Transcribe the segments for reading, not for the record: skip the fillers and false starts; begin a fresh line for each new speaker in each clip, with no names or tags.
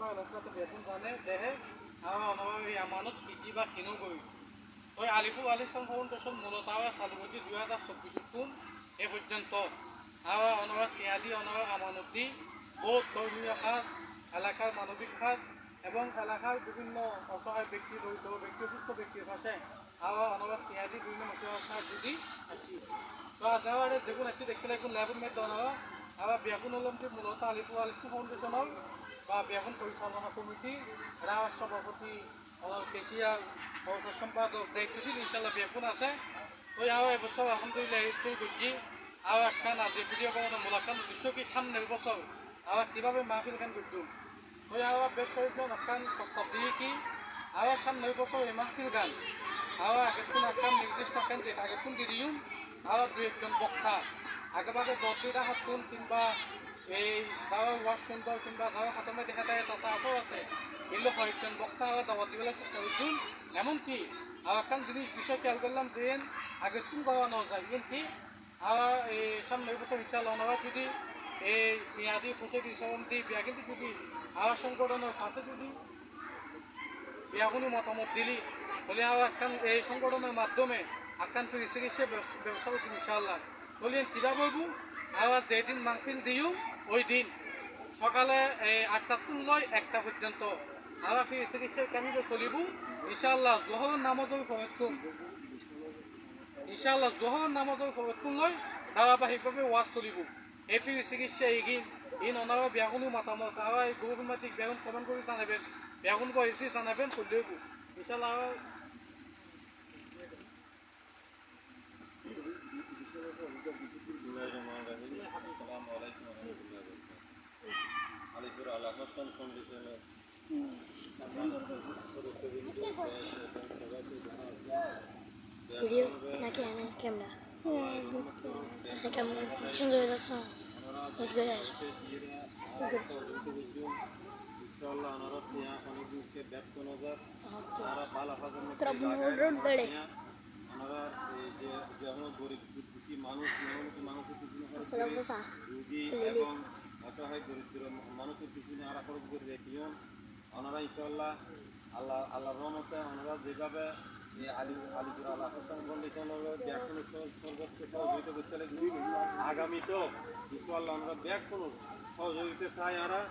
রাস্তাতে বেতন জানে দেহে অনভাবে আমানত পিটি বা কিনো গই ওই আলিপুর আলিসান ফাউন্ডেশন মূলত চালু করছি 2024 টুন এ পর্যন্ত অনভাব তিয়াদি অনভাব আমানতি বহুত ধর্মীয় কাজ এলাকার মানবিক কাজ এবং এলাকার বিভিন্ন অসহায় ব্যক্তি দরিদ্র ব্যক্তি অসুস্থ ব্যক্তির পাশে অনভাব তিয়াদি বিভিন্ন মশলা যদি আসি তো আসাবারে যেগুলো আসি দেখতে এখন লেবুর মেয়ে দনবা আবার বেগুন হলাম যে মূলত আলিপুর ফাউন্ডেশনের বা বেগুন পরিচালনা কমিটি রাজ সভাপতি কেশিয়ার সম্পাদক দায়িত্বশীল ইনশাল্লাহ বেগুন আছে তো এবছর আলহামদুলিল্লাহ এই করছি একখান আজ ভিডিও করানো মোলাকান উদ্দেশ্য কি সামনের বছর কীভাবে মাহফিল খান করতো তো বেশ কয়েকজন একখান প্রস্তাব দিয়ে কি সামনের বছর এই মাহফিল গান আগের কোন আসলাম নির্দিষ্ট একখান যে আগের কোন দিদিও দু একজন বক্তা আগেভাগে 10 হাত তুল কিংবা এই দাওয়া ওয়াশ সুন্দর কিংবা দাওয়া হাতমে দেখা যায় তাছা আসাও আছে এগুলো কয়েকজন বক্তা দাওয়াত দিবেলার চেষ্টা করছুন এমনকি একখান জিনিস বিষয় খেয়াল করলাম যে আগের কোন দাওয়া নেওয়া যায় কিন্তু এই সামনে বছর ইনশাআল্লাহ ওনারা যদি এই মেয়াদি ফসলি সবন্তি বিয়া কিন্তু যদি সংগঠনের কাছে যদি বিয়া কোনো মতামত দিলি বলে একখান এই সংগঠনের মাধ্যমে একখান ফ্রি চিকিৎসা ব্যবস্থা করছি ইনশাআল্লাহ বলিয়েন কীভাবে বলব যেদিন মাহফিল দিও ওই দিন সকালে 8টা লয় 1টা পর্যন্ত ফ্রি চিকিৎসা কেন্দ্র চলিব ইনশাআল্লাহ জোহর নামাজের ফরতুন ইনশাআল্লাহ জোহর নামাজের ফরতুন লয় ধারাবাহিকভাবে ওয়াজ চলিব এই ফ্রি চিকিৎসা এগিন ওনারা বেগুনো মতামত গৌরমাতিক বেগুন কমেন্ট করে জানাবেন বেগুন বয়সি জানাবেন করলেব ইনশাআল্লাহ
আলিপুর আল হাসান ফাউন্ডেশনের
ভিডিও নাকি আমি ক্যামেরা ক্যামেরা সুন্দর যাচ্ছে
ইনশাআল্লাহ ওনারা টিয়া অনেককে ব্যাট কোন হাজার ওনারা বালা ফাজন ওনারা এই যে যেমন গরিব দুঃখী মানুষ মানুষের পিছনে রুগী এবং অসহায় দরিদ্র মানুষের পিছনে আরা খরচ করে রেখিও ওনারা ইনশাআল্লাহ আল্লাহর রহমতে ওনারা যেভাবে এই আলিপুর আল হাসান ফাউন্ডেশনের ব্যাকুল সর্বোচ্চ সহযোগিতা করতে লাগবে আগামীতেও ইনশাআল্লাহ আমরা ব্যাকুল সহযোগিতা চাই আমরা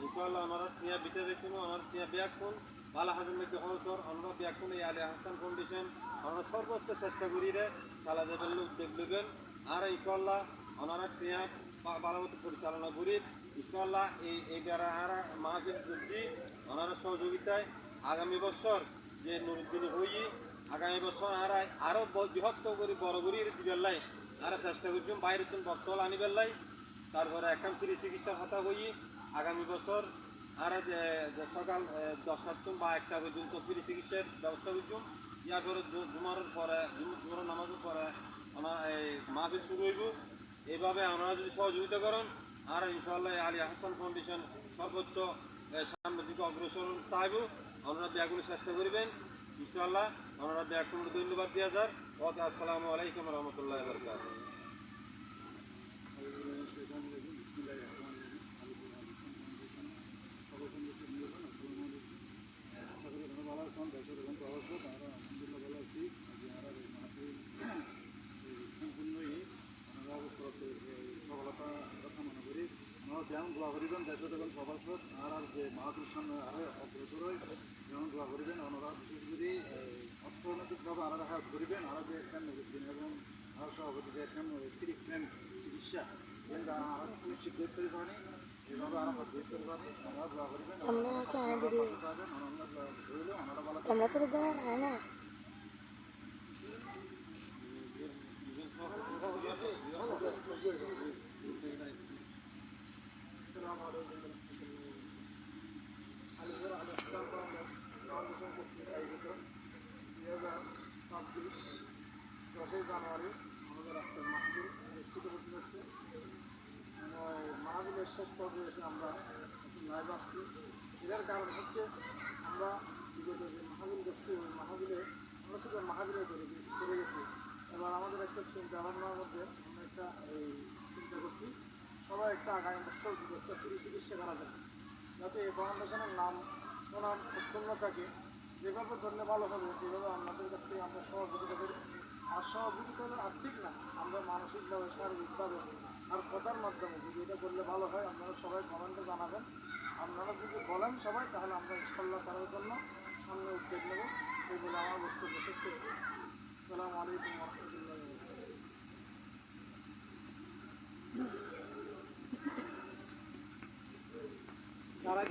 ইনশাআল্লাহ ওনারা টিয়া বিতে যেতেন ওনার টিয়া ব্যাকুল বালা হাজার মেয়েকে হরসর আমরা ব্যাকুল এই আলী হাসান ফাউন্ডেশন আমরা সর্বোচ্চ চেষ্টা করি রে চালাতে পারলে উদ্যোগ নেবেন আর ইনশাআল্লাহ ওনারা টিয়া বারামতি পরিচালনা করি ইনশাআল্লাহ এই দ্বারা আমরা মাহফিল করছি ওনারা সহযোগিতায় আগামী বছর যে নুরুদ্দিন হই আগামী বছর আরও বৃহত্তর করে বড় করি দিবার লাই আর চেষ্টা করছি বাইরের তুমি বক্তল আনিবার লাই তারপরে এখন ফ্রি চিকিৎসার কথা হই আগামী বছর আর সকাল 10টার বা 1টা পর্যন্ত ফ্রি চিকিৎসার ব্যবস্থা করছি ইয়ার পরে জুমার নামাজের পরে আমার এই মাহফিল শুরু হইব এইভাবে আপনারা যদি সহযোগিতা করেন আর ইনশাআল্লাহ আলী হাসান ফাউন্ডেশন সর্বোচ্চ সামনের দিকে অগ্রসর তাইব আপনারা ব্যাগুলো চেষ্টা করবেন ইনশাআল্লাহ আপনারা ব্যাগুলো ধন্যবাদ দিয়ে যার ওকে আসসালামু আলাইকুম রহমতুল্লাহ বরকাতুহু
যেমন দোয়া করিবেন দেশের এবং প্রবাসত আর যে মাহফিল সামনে আরো অগ্রসর হয় যেমন দোয়া করিবেন ওনারা বিশেষ করে অর্থনৈতিকভাবে আলাদা হাত করিবেন আরো যে একখান এবং আরো সভাপতি যে একখান ট্রিটমেন্ট চিকিৎসা কিন্তু আরো সুনিশ্চিত করতে পারি এভাবে আরো করতে পারি ওনারা দোয়া করিবেন
আমরা তো না
আসসালামু আলাইকুম আলিপুর আল হাসান ফাউন্ডেশন কর্তৃক আয়োজিত 2026 10ই জানুয়ারি আমাদের আজকের মাহফিল অনুষ্ঠিত করতে হচ্ছে মাহফিলের শেষ পর্যায়ে এসে আমরা লাইভ আসছি এটার কারণ হচ্ছে আমরা বিগত যে মাহফিল করছি ওই মাহফিলে আমরা শুধু মাহফিলে করে গেছি এবার আমাদের একটা চিন্তা ভাবনার মধ্যে আমরা একটা চিন্তা করছি সবাই একটা আগামী বছর যদি একটা ফ্রি চিকিৎসা করা যায় যাতে
যাতে এই ফাউন্ডেশনের নাম সুনাম উৎপন্ন থাকে, যেভাবে ধরলে ভালো হবে সেভাবে আপনাদের কাছ থেকে আমরা সহযোগিতা করি। আর সহযোগিতা হলো আর্থিক না, আমরা মানসিকভাবে শারীরিকভাবে আর কথার মাধ্যমে যদি এটা করলে ভালো হয় আপনারা সবাই কমেন্টে জানাবেন। আপনারা যদি বলেন সবাই তাহলে আমরা ইনশাল্লাহ করার জন্য সামনে উদ্যোগ নেব। এই বলে আমার বক্তব্য শেষ করছি। আসসালামু আলাইকুম রহমতুল্লাহ।
যারা